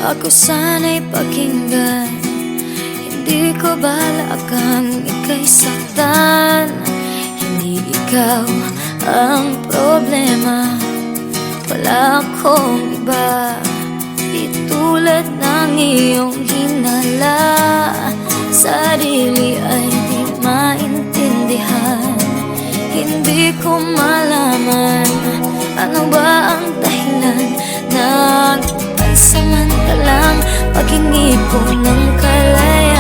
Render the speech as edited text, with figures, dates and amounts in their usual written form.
Ako sana'y pakinggan, hindi ko balakang ika'y saktan. Hindi ikaw ang problema, wala akong iba. Di tulad ng iyong hinala, sarili ay di maintindihan. Hindi ko malaman ano ba ang dahilan ng pansamantalang paghingi ko ng kalayaan.